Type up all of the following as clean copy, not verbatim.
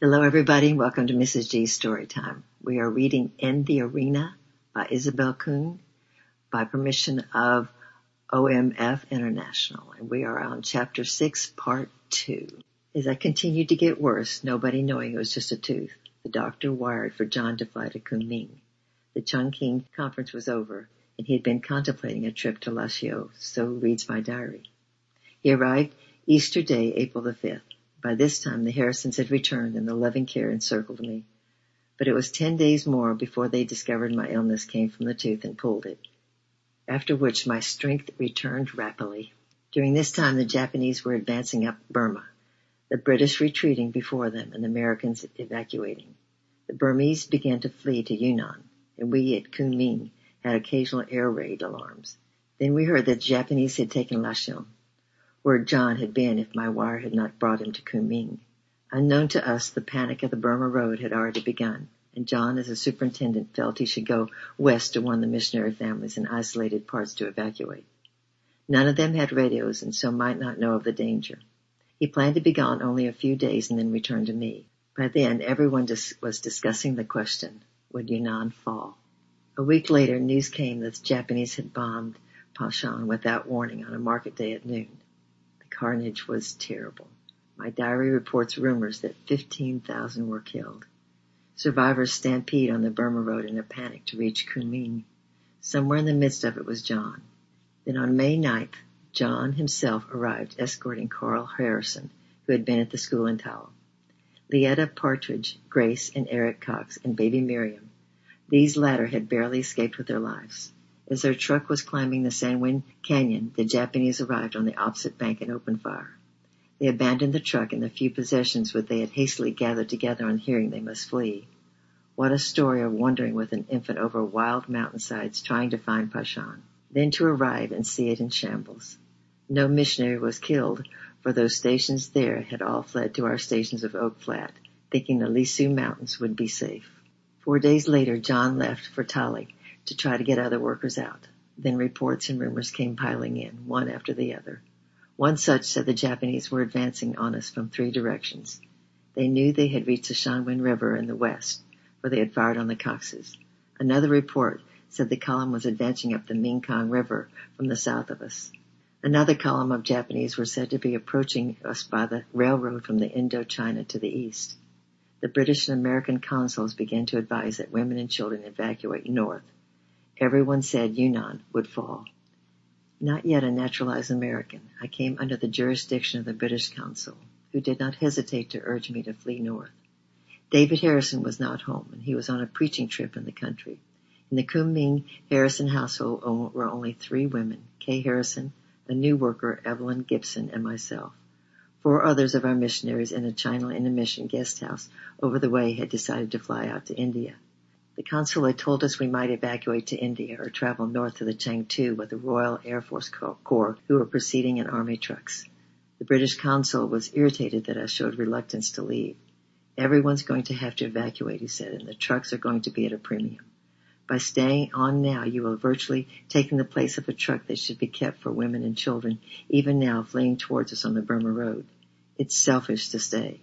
Hello, everybody, and welcome to Mrs. G's Storytime. We are reading In the Arena by Isabel Kuhn by permission of OMF International, and we are on Chapter 6, Part 2. As I continued to get worse, nobody knowing it was just a tooth, the doctor wired for John to fly to Kunming. The Chongqing conference was over, and he had been contemplating a trip to Lashio, so reads my diary. He arrived Easter Day, April the 5th. By this time, the Harrisons had returned, and the loving care encircled me. But it was 10 days more before they discovered my illness came from the tooth and pulled it, after which my strength returned rapidly. During this time, the Japanese were advancing up Burma, the British retreating before them, and the Americans evacuating. The Burmese began to flee to Yunnan, and we at Kunming had occasional air raid alarms. Then we heard that the Japanese had taken Lashon, where John had been if my wire had not brought him to Kunming. Unknown to us, the panic of the Burma Road had already begun, and John, as a superintendent, felt he should go west to warn the missionary families in isolated parts to evacuate. None of them had radios and so might not know of the danger. He planned to be gone only a few days and then return to me. By then, everyone was discussing the question, would Yunnan fall? A week later, news came that the Japanese had bombed Pashan without warning on a market day at noon. Carnage was terrible. My diary reports rumors that 15,000 were killed. Survivors stampede on the Burma Road in a panic to reach Kunming. Somewhere in the midst of it was John. Then on May 9th, John himself arrived escorting Carl Harrison, who had been at the school in Talo. Lietta Partridge, Grace, and Eric Cox, and baby Miriam. These latter had barely escaped with their lives. As their truck was climbing the San Juan Canyon, the Japanese arrived on the opposite bank and opened fire. They abandoned the truck and the few possessions which they had hastily gathered together on hearing they must flee. What a story of wandering with an infant over wild mountainsides trying to find Pashan, then to arrive and see it in shambles. No missionary was killed, for those stations there had all fled to our stations of Oak Flat, thinking the Lisu Mountains would be safe. 4 days later, John left for Tali to try to get other workers out. Then reports and rumors came piling in, one after the other. One such said the Japanese were advancing on us from 3 directions. They knew they had reached the Shanwen River in the west, for they had fired on the Coxes. Another report said the column was advancing up the Mekong River from the south of us. Another column of Japanese were said to be approaching us by the railroad from the Indochina to the east. The British and American consuls began to advise that women and children evacuate north. Everyone said Yunnan would fall. Not yet a naturalized American, I came under the jurisdiction of the British consul, who did not hesitate to urge me to flee north. David Harrison was not home, and he was on a preaching trip in the country. In the Kunming Harrison household were only 3 women, Kay Harrison, a new worker, Evelyn Gibson, and myself. 4 others of our missionaries in a China Intermission guest house over the way had decided to fly out to India. The consul had told us we might evacuate to India or travel north to the Chengtu with the Royal Air Force Corps, who were proceeding in army trucks. The British consul was irritated that I showed reluctance to leave. Everyone's going to have to evacuate, he said, and the trucks are going to be at a premium. By staying on now, you will virtually taking the place of a truck that should be kept for women and children, even now fleeing towards us on the Burma Road. It's selfish to stay.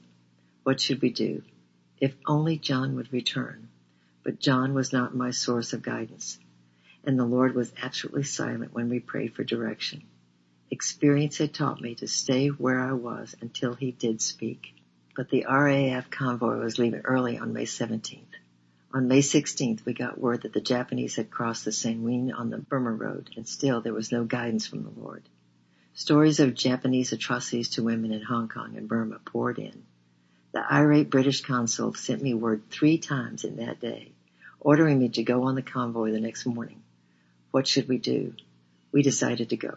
What should we do? If only John would return. But John was not my source of guidance, and the Lord was absolutely silent when we prayed for direction. Experience had taught me to stay where I was until he did speak. But the RAF convoy was leaving early on May 17th. On May 16th, we got word that the Japanese had crossed the San Juan on the Burma Road, and still there was no guidance from the Lord. Stories of Japanese atrocities to women in Hong Kong and Burma poured in. The irate British consul sent me word 3 times in that day, ordering me to go on the convoy the next morning. What should we do? We decided to go.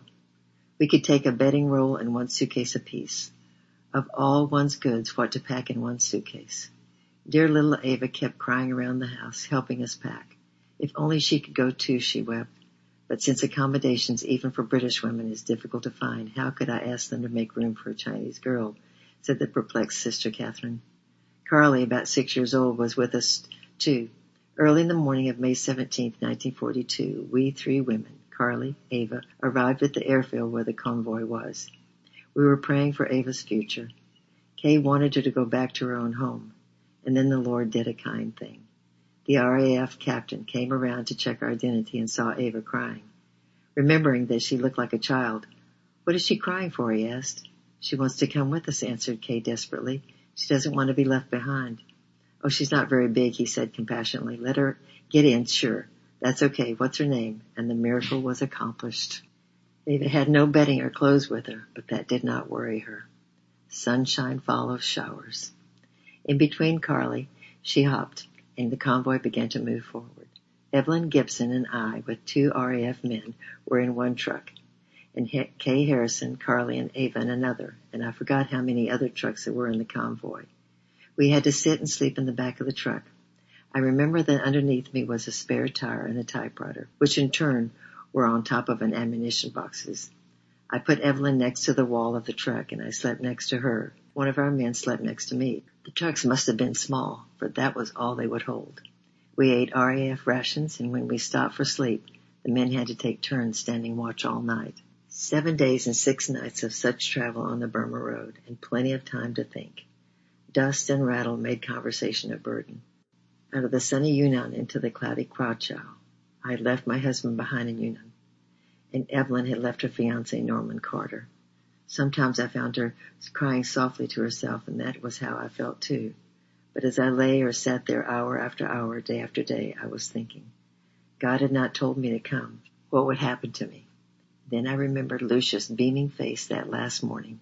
We could take a bedding roll and 1 suitcase apiece. Of all one's goods, what to pack in 1 suitcase? Dear little Ava kept crying around the house, helping us pack. If only she could go too, she wept. But since accommodations, even for British women, is difficult to find, how could I ask them to make room for a Chinese girl? Said the perplexed Sister Catherine. Carly, about 6 years old, was with us too. Early in the morning of May 17, 1942, we 3 women, Carly, Ava, arrived at the airfield where the convoy was. We were praying for Ava's future. Kay wanted her to go back to her own home. And then the Lord did a kind thing. The RAF captain came around to check our identity and saw Ava crying. Remembering that she looked like a child. "What is she crying for?" he asked. "She wants to come with us," answered Kay desperately. "She doesn't want to be left behind." "Oh, she's not very big," he said compassionately. "Let her get in, sure. That's okay. What's her name?" And the miracle was accomplished. Ava had no bedding or clothes with her, but that did not worry her. Sunshine follows showers. In between Carly, she hopped, and the convoy began to move forward. Evelyn Gibson and I, with 2 RAF men, were in one truck, and Kay Harrison, Carly, and Ava in another, and I forgot how many other trucks there were in the convoy. We had to sit and sleep in the back of the truck. I remember that underneath me was a spare tire and a typewriter, which in turn were on top of an ammunition boxes. I put Evelyn next to the wall of the truck, and I slept next to her. One of our men slept next to me. The trucks must have been small, for that was all they would hold. We ate RAF rations, and when we stopped for sleep, the men had to take turns standing watch all night. 7 days and 6 nights of such travel on the Burma Road, and plenty of time to think. Dust and rattle made conversation a burden. Out of the sunny Yunnan into the cloudy Krakow, I had left my husband behind in Yunnan, and Evelyn had left her fiancé, Norman Carter. Sometimes I found her crying softly to herself, and that was how I felt too. But as I lay or sat there hour after hour, day after day, I was thinking, God had not told me to come. What would happen to me? Then I remembered Lucia's beaming face that last morning.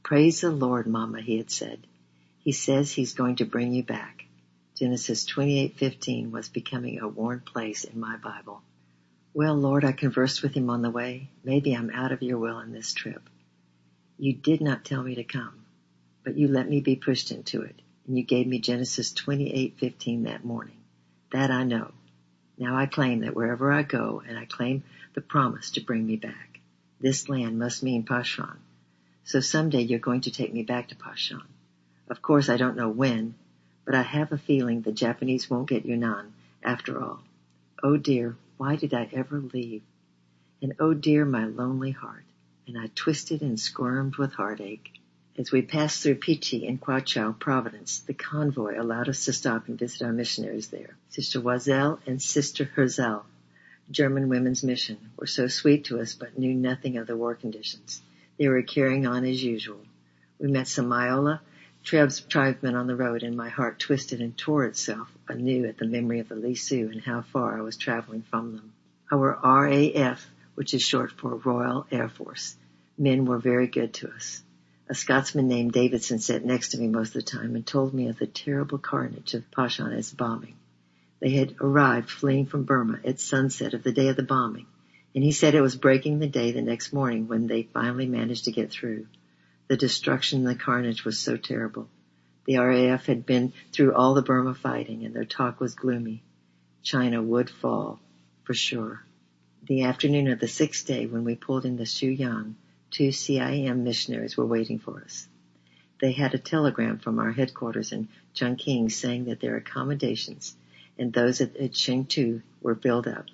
"Praise the Lord, Mama," he had said. "He says he's going to bring you back." Genesis 28:15 was becoming a worn place in my Bible. "Well, Lord," I conversed with him on the way, "maybe I'm out of your will in this trip. You did not tell me to come, but you let me be pushed into it, and you gave me Genesis 28:15 that morning. That I know. Now I claim that wherever I go, and I claim the promise to bring me back. This land must mean Pashan. So someday you're going to take me back to Pashan. Of course, I don't know when, but I have a feeling the Japanese won't get Yunnan after all. Oh dear, why did I ever leave? And oh dear, my lonely heart." And I twisted and squirmed with heartache. As we passed through Pichi in Kwachow, Providence, the convoy allowed us to stop and visit our missionaries there. Sister Wazel and Sister Herzl, German Women's Mission, were so sweet to us but knew nothing of the war conditions. They were carrying on as usual. We met some Myola tribesmen on the road, and my heart twisted and tore itself anew at the memory of the Lisu and how far I was traveling from them. Our RAF, which is short for Royal Air Force, men were very good to us. A Scotsman named Davidson sat next to me most of the time and told me of the terrible carnage of Pashan's bombing. They had arrived fleeing from Burma at sunset of the day of the bombing, and he said it was breaking the day the next morning when they finally managed to get through. The destruction and the carnage was so terrible. The RAF had been through all the Burma fighting, and their talk was gloomy. China would fall, for sure. The afternoon of the 6th day, when we pulled into Shuyang, 2 CIM missionaries were waiting for us. They had a telegram from our headquarters in Chongqing saying that their accommodations and those at Chengtu were filled up.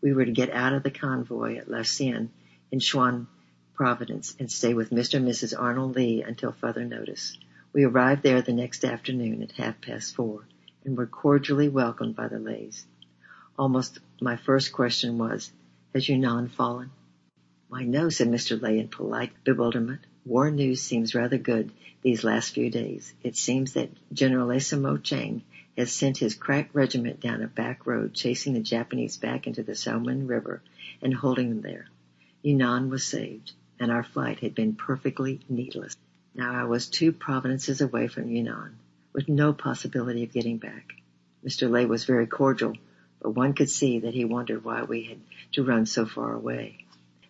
We were to get out of the convoy at Lasien in Shuan Providence and stay with Mr. and Mrs. Arnold Lee until further notice. We arrived there the next afternoon at 4:30 and were cordially welcomed by the Leys. Almost my first question was, "Has Yunnan fallen?" "Why, no," said Mr. Ley in polite bewilderment. "War news seems rather good these last few days. It seems that Generalissimo Chang has sent his crack regiment down a back road, chasing the Japanese back into the Salmon River and holding them there. Yunnan was saved, and our flight had been perfectly needless. Now I was 2 provinces away from Yunnan, with no possibility of getting back." Mr. Ley was very cordial, but one could see that he wondered why we had to run so far away.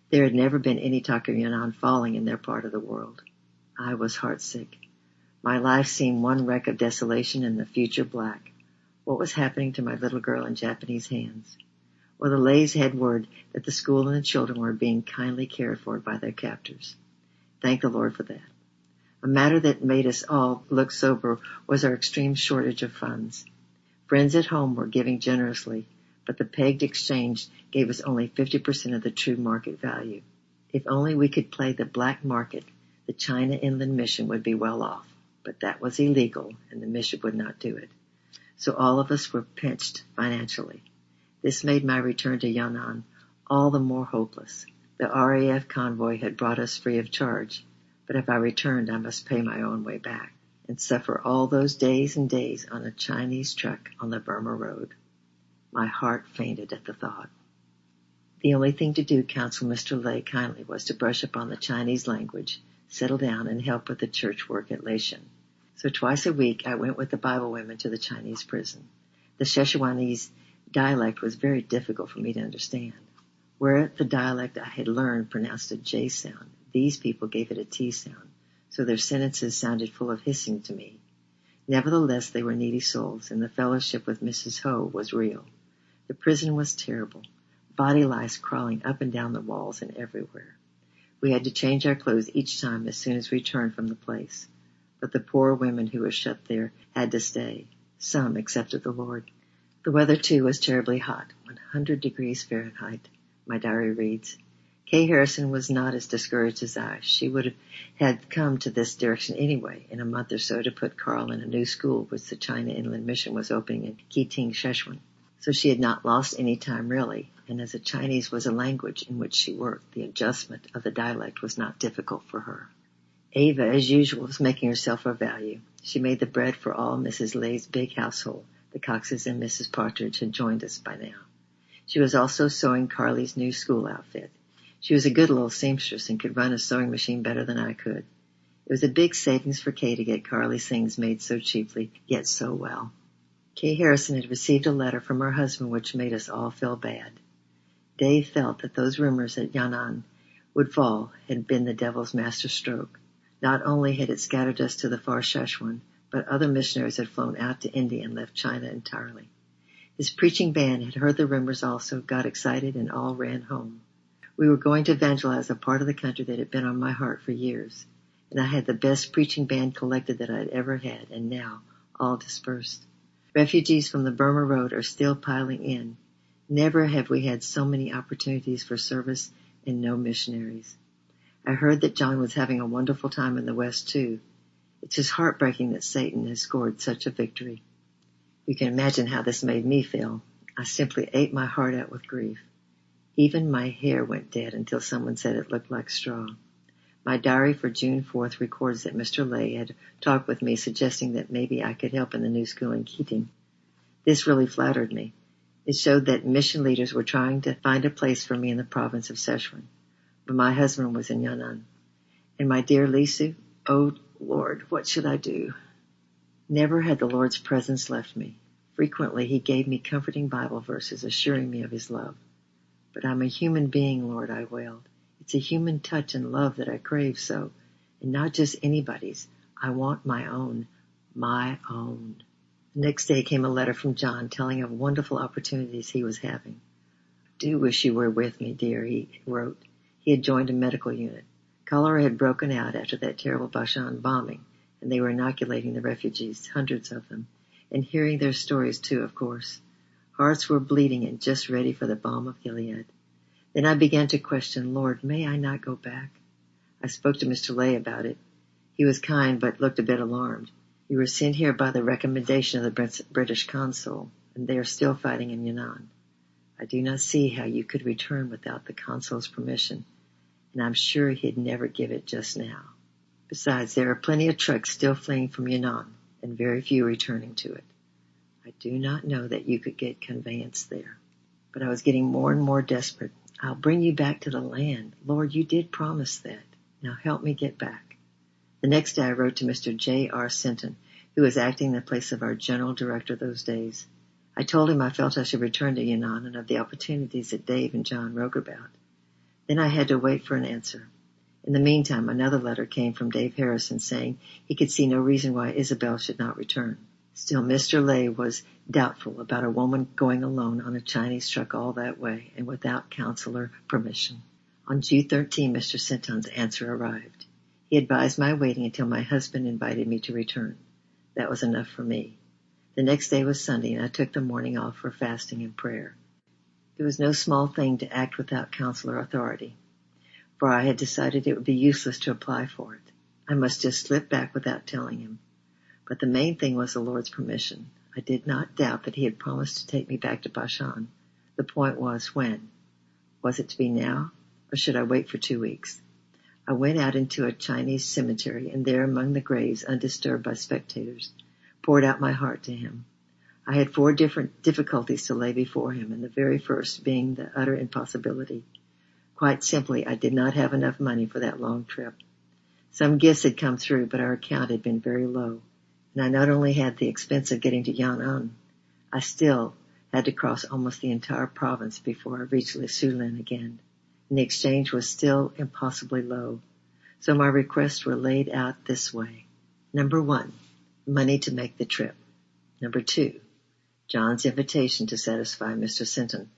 There had never been any talk of Yunnan falling in their part of the world. I was heartsick. My life seemed one wreck of desolation and the future black. What was happening to my little girl in Japanese hands? Well, the Leys had word that the school and the children were being kindly cared for by their captors. Thank the Lord for that. A matter that made us all look sober was our extreme shortage of funds. Friends at home were giving generously, but the pegged exchange gave us only 50% of the true market value. If only we could play the black market, the China Inland Mission would be well off. but that was illegal and the mission would not do it. So all of us were pinched financially. This made my return to Yan'an all the more hopeless. The RAF convoy had brought us free of charge, but if I returned, I must pay my own way back and suffer all those days and days on a Chinese truck on the Burma Road. My heart fainted at the thought. The only thing to do, counseled Mr. Lay kindly, was to brush up on the Chinese language, settle down, and help with the church work at Leishan. So twice a week I went with the Bible women to the Chinese prison. The Szechuanese dialect was very difficult for me to understand. Where the dialect I had learned pronounced a J sound, these people gave it a T sound, so their sentences sounded full of hissing to me. Nevertheless, they were needy souls, and the fellowship with Mrs. Ho was real. The prison was terrible, body lice crawling up and down the walls and everywhere. We had to change our clothes each time as soon as we returned from the place. But the poor women who were shut there had to stay. Some accepted the Lord. The weather, too, was terribly hot, 100 degrees Fahrenheit. My diary reads, Kay Harrison was not as discouraged as I. She would have come to this direction anyway in a month or so to put Carl in a new school which the China Inland Mission was opening in Keating, Sichuan. So she had not lost any time really, and as the Chinese was a language in which she worked, the adjustment of the dialect was not difficult for her. Ava, as usual, was making herself of value. She made the bread for all Mrs. Lay's big household. The Coxes and Mrs. Partridge had joined us by now. She was also sewing Carly's new school outfit. She was a good little seamstress and could run a sewing machine better than I could. It was a big savings for Kay to get Carly's things made so cheaply, yet so well. Kay Harrison had received a letter from her husband which made us all feel bad. Dave felt that those rumors that Yan'an would fall had been the devil's master stroke. Not only had it scattered us to the far Sichuan, but other missionaries had flown out to India and left China entirely. His preaching band had heard the rumors also, got excited, and all ran home. We were going to evangelize a part of the country that had been on my heart for years, and I had the best preaching band collected that I had ever had, and now all dispersed. Refugees from the Burma Road are still piling in. Never have we had so many opportunities for service and no missionaries. I heard that John was having a wonderful time in the West, too. It's just heartbreaking that Satan has scored such a victory. You can imagine how this made me feel. I simply ate my heart out with grief. Even my hair went dead until someone said it looked like straw. My diary for June 4th records that Mr. Lay had talked with me, suggesting that maybe I could help in the new school in Keating. This really flattered me. It showed that mission leaders were trying to find a place for me in the province of Sichuan. But my husband was in Yan'an. And my dear Lisu, oh Lord, what should I do? Never had the Lord's presence left me. Frequently he gave me comforting Bible verses assuring me of his love. But I'm a human being, Lord, I wailed. It's a human touch and love that I crave so, and not just anybody's. I want my own. My own. The next day came a letter from John telling of wonderful opportunities he was having. Do wish you were with me, dear, he wrote. He had joined a medical unit. Cholera had broken out after that terrible Bashan bombing, and they were inoculating the refugees, hundreds of them, and hearing their stories too, of course. Hearts were bleeding and just ready for the balm of Gilead. Then I began to question, Lord, may I not go back? I spoke to Mr. Lay about it. He was kind, but looked a bit alarmed. You were sent here by the recommendation of the British consul, and they are still fighting in Yan'an. I do not see how you could return without the consul's permission, and I'm sure he'd never give it just now. Besides, there are plenty of trucks still fleeing from Yan'an, and very few returning to it. I do not know that you could get conveyance there. But I was getting more and more desperate. I'll bring you back to the land. Lord, you did promise that. Now help me get back. The next day I wrote to Mr. J.R. Sinton, who was acting in the place of our general director those days. I told him I felt I should return to Yan'an and of the opportunities that Dave and John wrote about. Then I had to wait for an answer. In the meantime, another letter came from Dave Harrison saying he could see no reason why Isabel should not return. Still, Mr. Lay was doubtful about a woman going alone on a Chinese truck all that way and without consular permission. On June 13, Mr. Sinton's answer arrived. He advised my waiting until my husband invited me to return. That was enough for me. The next day was Sunday, and I took the morning off for fasting and prayer. It was no small thing to act without consular authority, for I had decided it would be useless to apply for it. I must just slip back without telling him. But the main thing was the Lord's permission. I did not doubt that he had promised to take me back to Bashan. The point was, when? Was it to be now, or should I wait for 2 weeks? I went out into a Chinese cemetery, and there among the graves, undisturbed by spectators, poured out my heart to him. I had 4 different difficulties to lay before him, and the very first being the utter impossibility. Quite simply, I did not have enough money for that long trip. Some gifts had come through, but our account had been very low, and I not only had the expense of getting to Yan'an, I still had to cross almost the entire province before I reached Lisulan again, and the exchange was still impossibly low. So my requests were laid out this way. Number 1, money to make the trip. Number 2, John's invitation to satisfy Mr. Sinton.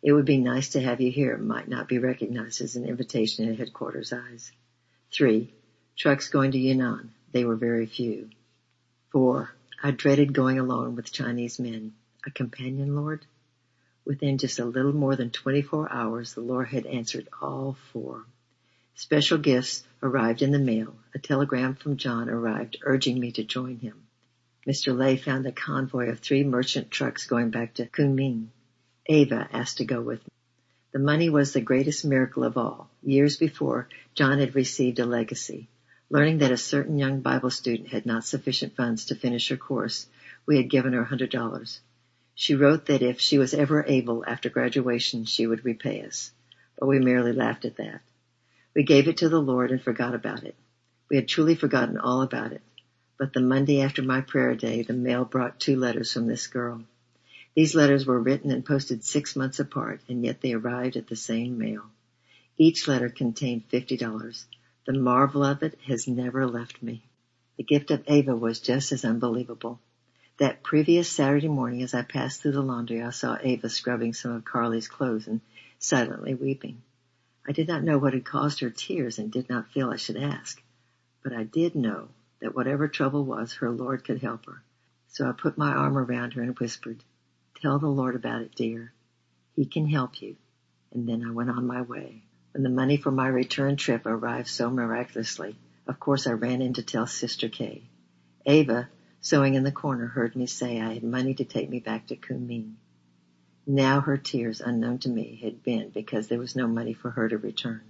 It would be nice to have you here might not be recognized as an invitation in headquarters' eyes. 3, trucks going to Yunnan. They were very few. 4, I dreaded going alone with Chinese men. A companion, Lord? Within just a little more than 24 hours, the Lord had answered all 4. Special gifts arrived in the mail. A telegram from John arrived urging me to join him. Mr. Lay found a convoy of 3 merchant trucks going back to Kunming. Ava asked to go with me. The money was the greatest miracle of all. Years before, John had received a legacy. Learning that a certain young Bible student had not sufficient funds to finish her course, we had given her $100. She wrote that if she was ever able after graduation, she would repay us. But we merely laughed at that. We gave it to the Lord and forgot about it. We had truly forgotten all about it. But the Monday after my prayer day, the mail brought 2 letters from this girl. These letters were written and posted 6 months apart, and yet they arrived at the same mail. Each letter contained $50. The marvel of it has never left me. The gift of Ava was just as unbelievable. That previous Saturday morning, as I passed through the laundry, I saw Ava scrubbing some of Carly's clothes and silently weeping. I did not know what had caused her tears and did not feel I should ask. But I did know that whatever trouble was, her Lord could help her. So I put my arm around her and whispered, "Tell the Lord about it, dear. He can help you." And then I went on my way. When the money for my return trip arrived so miraculously, of course I ran in to tell Sister Kay. Ava, sewing in the corner, heard me say I had money to take me back to Kunming. Now her tears, unknown to me, had been because there was no money for her to return.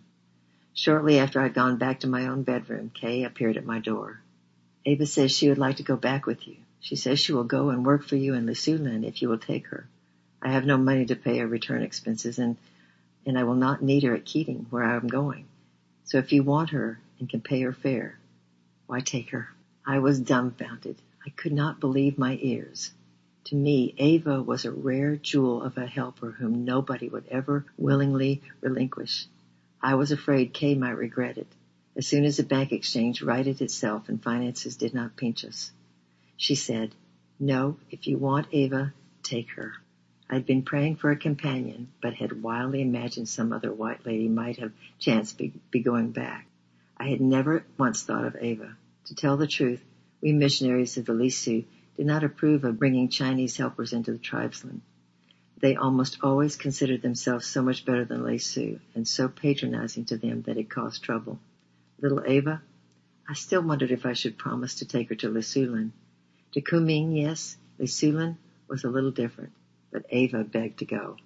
Shortly after I had gone back to my own bedroom, Kay appeared at my door. "Ava says she would like to go back with you. She says she will go and work for you in Lisulan if you will take her. I have no money to pay her return expenses, and I will not need her at Keating, where I am going. So if you want her and can pay her fare, why take her?" I was dumbfounded. I could not believe my ears. To me, Ava was a rare jewel of a helper whom nobody would ever willingly relinquish. I was afraid Kay might regret it, as soon as the bank exchange righted itself and finances did not pinch us. She said, "No, if you want Ava, take her." I had been praying for a companion, but had wildly imagined some other white lady might have chanced be going back. I had never once thought of Ava. To tell the truth, we missionaries of the Lisu did not approve of bringing Chinese helpers into the tribesland. They almost always considered themselves so much better than Lisu, and so patronizing to them that it caused trouble. Little Ava, I still wondered if I should promise to take her to Lisulan. To Kunming, yes, Lisulan was a little different, but Ava begged to go.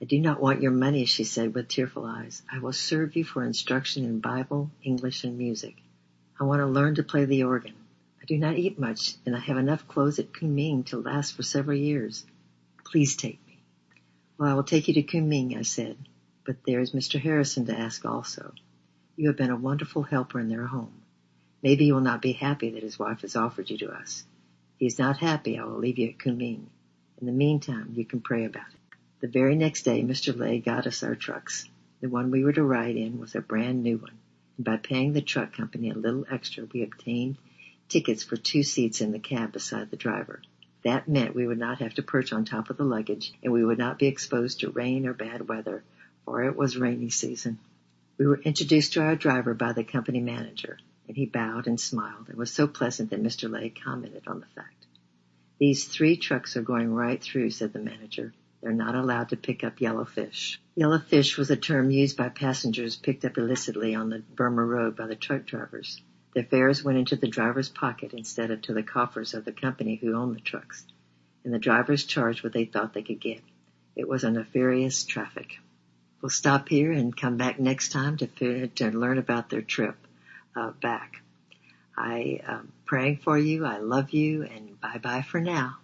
"I do not want your money," she said with tearful eyes. "I will serve you for instruction in Bible, English, and music. I want to learn to play the organ. I do not eat much, and I have enough clothes at Kunming to last for several years. Please take me." "Well, I will take you to Kunming," I said, "but there is Mr. Harrison to ask also. You have been a wonderful helper in their home. Maybe he will not be happy that his wife has offered you to us. If he is not happy, I will leave you at Kunming. In the meantime, you can pray about it." The very next day, Mr. Lay got us our trucks. The one we were to ride in was a brand new one, and by paying the truck company a little extra, we obtained tickets for 2 seats in the cab beside the driver. That meant we would not have to perch on top of the luggage, and we would not be exposed to rain or bad weather, for it was rainy season. We were introduced to our driver by the company manager, and he bowed and smiled and was so pleasant that Mr. Lay commented on the fact. "These 3 trucks are going right through," said the manager. "They're not allowed to pick up yellow fish." Yellow fish was a term used by passengers picked up illicitly on the Burma Road by the truck drivers. The fares went into the driver's pocket instead of to the coffers of the company who owned the trucks, and the drivers charged what they thought they could get. It was a nefarious traffic. We'll stop here and come back next time to learn about their trip back. I am praying for you. I love you, and bye-bye for now.